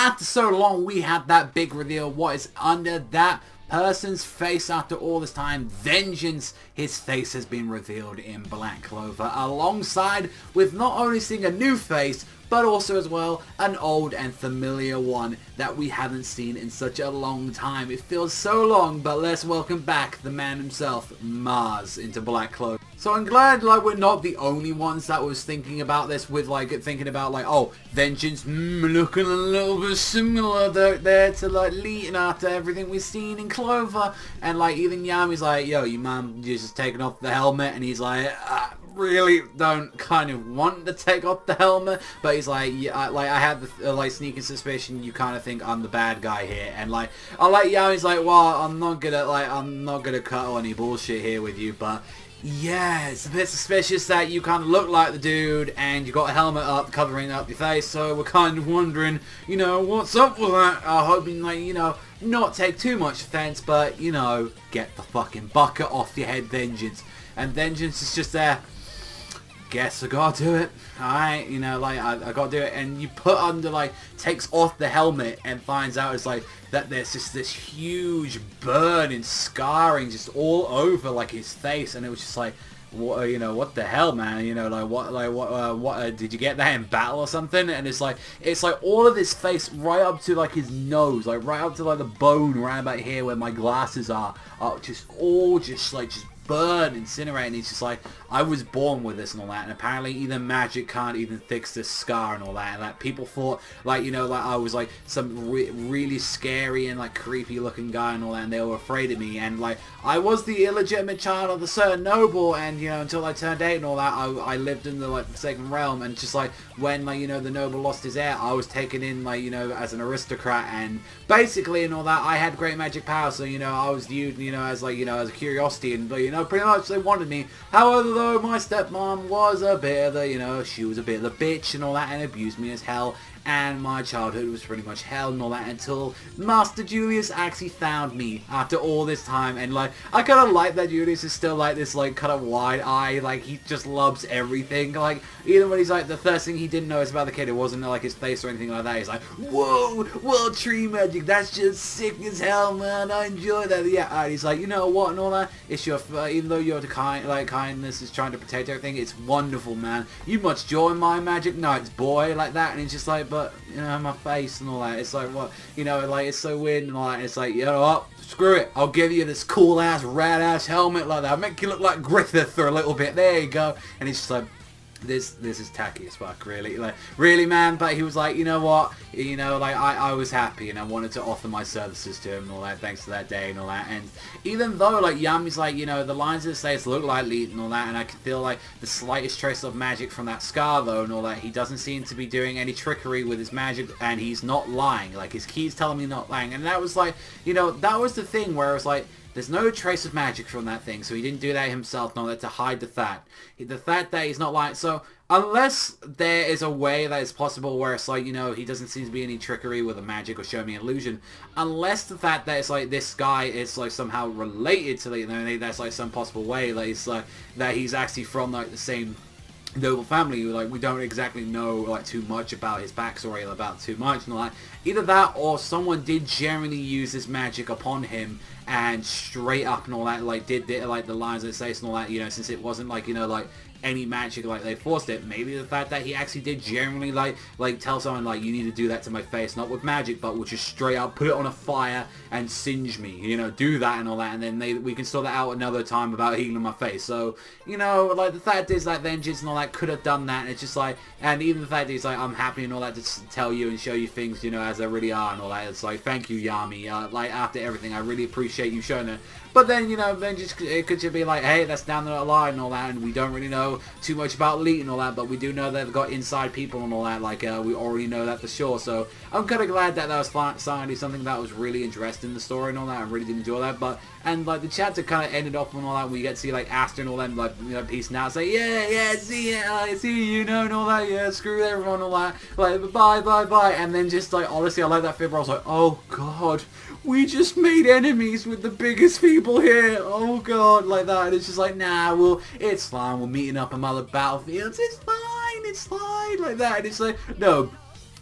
after so long, we had that big reveal. What is under that person's face after all this time? Vengeance. His face has been revealed in Black Clover, alongside with not only seeing a new face, but also as well an old and familiar one that we haven't seen in such a long time. It feels so long, but let's welcome back the man himself, Mars, into Black Clover. So I'm glad like we're not the only ones that was thinking about this, with like thinking about like, oh, Vengeance looking a little bit similar there to like Leeton after everything we've seen in Clover. And like even Yami's like, yo, you man, you're just taking off the helmet, and he's like, really don't kind of want to take off the helmet, but he's like, yeah, I had the like sneaking suspicion you kind of think I'm the bad guy here. And like I like Yami's like, well, I'm not gonna cut any bullshit here with you, but yeah, it's a bit suspicious that you kind of look like the dude and you got a helmet up covering up your face, so we're kind of wondering, you know, what's up with that. Hoping, like, you know, not take too much offense, but, you know, get the fucking bucket off your head, Vengeance. And Vengeance is just there, guess I gotta do it. Alright, you know, like, I gotta do it. And you put under, like, takes off the helmet and finds out it's like, that there's just this huge burn and scarring just all over, like, his face. And it was just like, what, you know, what the hell, man? You know, like, what, did you get that in battle or something? And it's like all of his face right up to, like, his nose, like, right up to, like, the bone right about here where my glasses are just all just, like, just burn, incinerate. And he's just like, I was born with this and all that, and apparently even magic can't even fix this scar and all that. And like people thought, like, you know, like I was like some really scary and like creepy looking guy and all that, and they were afraid of me. And like I was the illegitimate child of a certain noble, and you know, until I turned 8 and all that, I lived in the like the second realm. And just like when, like, you know, the noble lost his heir, I was taken in, like, you know, as an aristocrat, and basically and all that, I had great magic power. So, you know, I was viewed, you know, as like, you know, as a curiosity, and you know, pretty much they wanted me. However, though, my stepmom was a bit of the, you know, she was a bit of the bitch and all that, and abused me as hell. And my childhood was pretty much hell and all that, until Master Julius actually found me after all this time. And like, I kind of like that Julius is still like this, like, kind of wide eye, like he just loves everything. Like, even when he's like, the first thing he didn't know is about the kid, it wasn't like his face or anything like that. He's like, whoa, well, tree magic, that's just sick as hell, man, I enjoy that. Yeah, and he's like, you know what, and all that, it's your, even though you're the kind, like, kindness is trying to protect everything, it's wonderful, man. You much joy in my magic nights, boy, like that. And he's just like, but, you know, my face and all that, it's like, what, you know, like, it's so weird and all that. And it's like, you know what, screw it, I'll give you this cool ass, rad ass helmet like that, I'll make you look like Griffith for a little bit, there you go. And he's just like, this is tacky as fuck, really, like, really, man. But he was like, you know what, you know, like, I was happy and I wanted to offer my services to him and all that, thanks to that day and all that. And even though, like, Yami's like, you know, the lines of his face look like Leet and all that, and I can feel like the slightest trace of magic from that scar though and all that, he doesn't seem to be doing any trickery with his magic, and he's not lying, like, his key's telling me not lying. And that was like, you know, that was the thing where it was like, there's no trace of magic from that thing, so he didn't do that himself, nor that to hide the fact. The fact that he's not lying. So, unless there is a way that it's possible where it's like, you know, he doesn't seem to be any trickery with the magic or show me illusion, unless the fact that it's like this guy is like somehow related to, you know, that's like some possible way that he's like, that he's actually from like the same noble family. Like, we don't exactly know like too much about his backstory, about too much and all that. Either that, or someone did generally use his magic upon him and straight up and all that, like did like the lines of his face and all that, you know, since it wasn't like, you know, like any magic, like they forced it. Maybe the fact that he actually did generally like tell someone like, you need to do that to my face, not with magic, but with just straight up put it on a fire and singe me, you know, do that and all that, and then we can sort that out another time about healing my face. So, you know, like the fact is like Vengeance and all that could have done that, and it's just like, and even the fact is like, I'm happy and all that to tell you and show you things, you know, as they really are and all that. It's like, thank you, Yami, like after everything, I really appreciate you showing it. But then, you know, then just it could just be like, hey, that's down the line and all that, and we don't really know too much about Leet and all that, but we do know they've got inside people and all that, like, we already know that for sure. So I'm kind of glad that was finally something that was really interesting in the story and all that. I really did enjoy that. But, and like the chapter kind of ended off and all that, we get to see like Asta and all them, like, you know, peacing out, say, yeah, see you know, and all that, yeah, screw everyone, all that, like, bye, and then just like, honestly, I like that fibber. I was like, oh god, we just made enemies with the biggest people here, oh god, like that. And it's just like, nah, well, it's fine, we're meeting up on other battlefields, it's fine, like that. And it's like, no,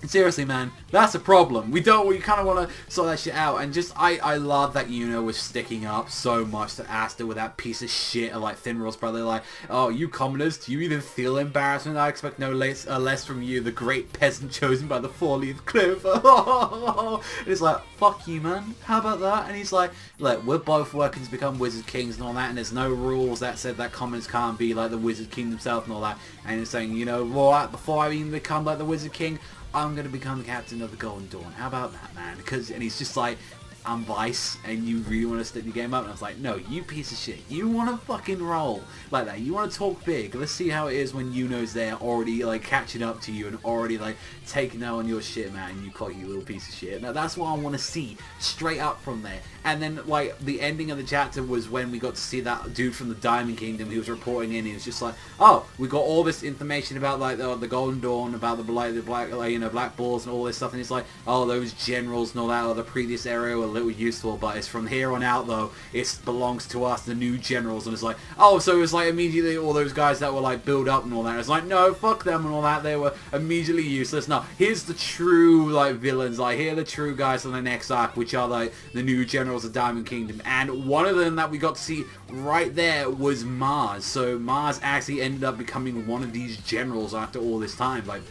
Seriously, man, that's a problem. We kind of want to sort that shit out. And just, I love that Yuno was sticking up so much to Asta with that piece of shit of, like, Finral's brother. Like, oh, you commoners, do you even feel embarrassment? I expect no less from you, the great peasant chosen by the four-leaf Clover. And it's like, fuck you, man. How about that? And he's like, look, we're both working to become Wizard Kings and all that, and there's no rules that said that commoners can't be, like, the Wizard King himself and all that. And he's saying, you know, right, before I even become, like, the Wizard King, I'm going to become the captain of the Golden Dawn. How about that, man? And he's just like, I'm Vice, and you really want to stick the game up? And I was like, no, you piece of shit. You want to fucking roll like that. You want to talk big. Let's see how it is when Yuno's there already, like, catching up to you and already, like, taking out on your shit, man. You cocky little piece of shit. Now, that's what I want to see straight up from there. And then, like, the ending of the chapter was when we got to see that dude from the Diamond Kingdom. He was reporting in. He was just like, oh, we got all this information about, like, the Golden Dawn, about the black, like, you know, Black Bulls and all this stuff. And he's like, oh, those generals and all that, or the previous area were a little useful, but it's from here on out, though, it belongs to us, the new generals. And it's like, oh, so it was like immediately all those guys that were like build up and all that. It's like, no, fuck them and all that. They were immediately useless. No, here's the true, like, villains. Like, here are the true guys from the next arc, which are, like, the new generals of Diamond Kingdom. And one of them that we got to see right there was Mars. So Mars actually ended up becoming one of these generals after all this time. Like,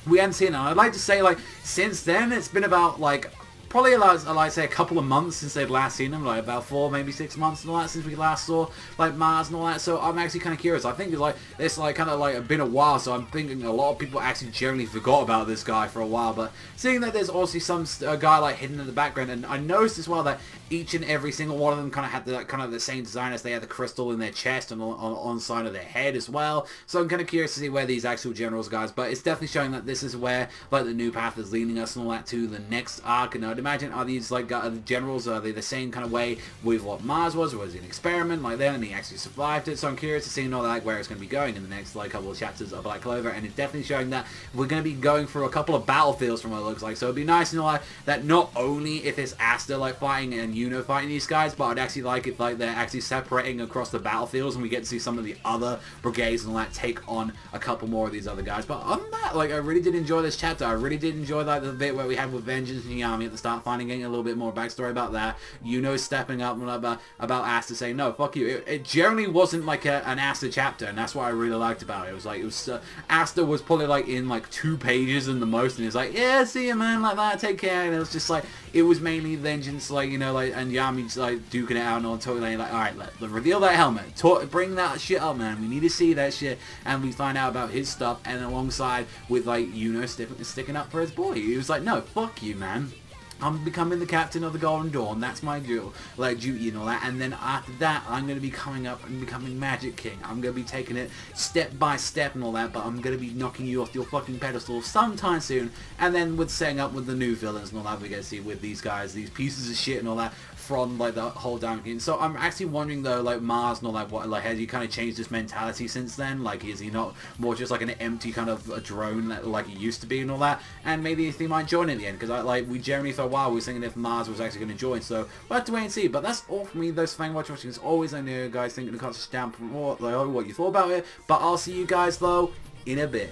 we hadn't seen it. I'd like to say, like, since then, it's been about, like, probably, like, say, a couple of months since they'd last seen him, like, about 4, maybe 6 months and all that since we last saw, like, Mars and all that, so I'm actually kind of curious. I think it's, like, kind of, like, been a while, so I'm thinking a lot of people actually generally forgot about this guy for a while, but seeing that there's also some guy, like, hidden in the background, and I noticed as well that each and every single one of them kind of had the same design as they had the crystal in their chest and on the side of their head as well, so I'm kind of curious to see where these actual generals guys, but it's definitely showing that this is where, like, the new path is leading us and all that to the next arc. And I'd imagine, are these, like, generals, are they the same kind of way with what Mars was, or was it an experiment like that and he actually survived it? So I'm curious to see, you know, like, where it's going to be going in the next, like, couple of chapters of Black Clover, and it's definitely showing that we're going to be going through a couple of battlefields from what it looks like, so it'd be nice to know, like, that not only if it's Asta, like, fighting and Yuno fighting these guys, but I'd actually like if, like, they're actually separating across the battlefields and we get to see some of the other brigades and all that take on a couple more of these other guys. But other than that, like, I really did enjoy this chapter. I really did enjoy, like, the bit where we had with Vengeance and Yami at the start, getting a little bit more backstory about that. Yuno stepping up and about Asta saying, no, fuck you. It generally wasn't like an Asta chapter, and that's what I really liked about it. It was like, Asta was probably like in like 2 pages in the most, and it's like, yeah, see you, man, like that, take care. And it was just like, it was mainly Vengeance, like, you know, like, and Yami's like duking it out and all, totally like, alright, let's reveal that helmet, bring that shit up, man, we need to see that shit, and we find out about his stuff, and alongside with, like, Yuno sticking up for his boy. He was like, no, fuck you, man, I'm becoming the captain of the Golden Dawn. That's my duty and all that. And then after that, I'm going to be coming up and becoming Magic King. I'm going to be taking it step by step and all that. But I'm going to be knocking you off your fucking pedestal sometime soon. And then with setting up with the new villains and all that, we're going to see with these guys, these pieces of shit and all that, from, like, the whole Diamond Kingdom. So I'm actually wondering, though, like, Mars and all that, what, like, has he kind of changed his mentality since then? Like, is he not more just like an empty kind of a drone that, like, he used to be and all that? And maybe if he might join in the end, because we generally for a while we were thinking if Mars was actually going to join, so we'll have to wait and see. But that's all from me. Those thank you for watching. As always, I know you guys think in the comments down for more, like, what you thought about it, but I'll see you guys, though, in a bit.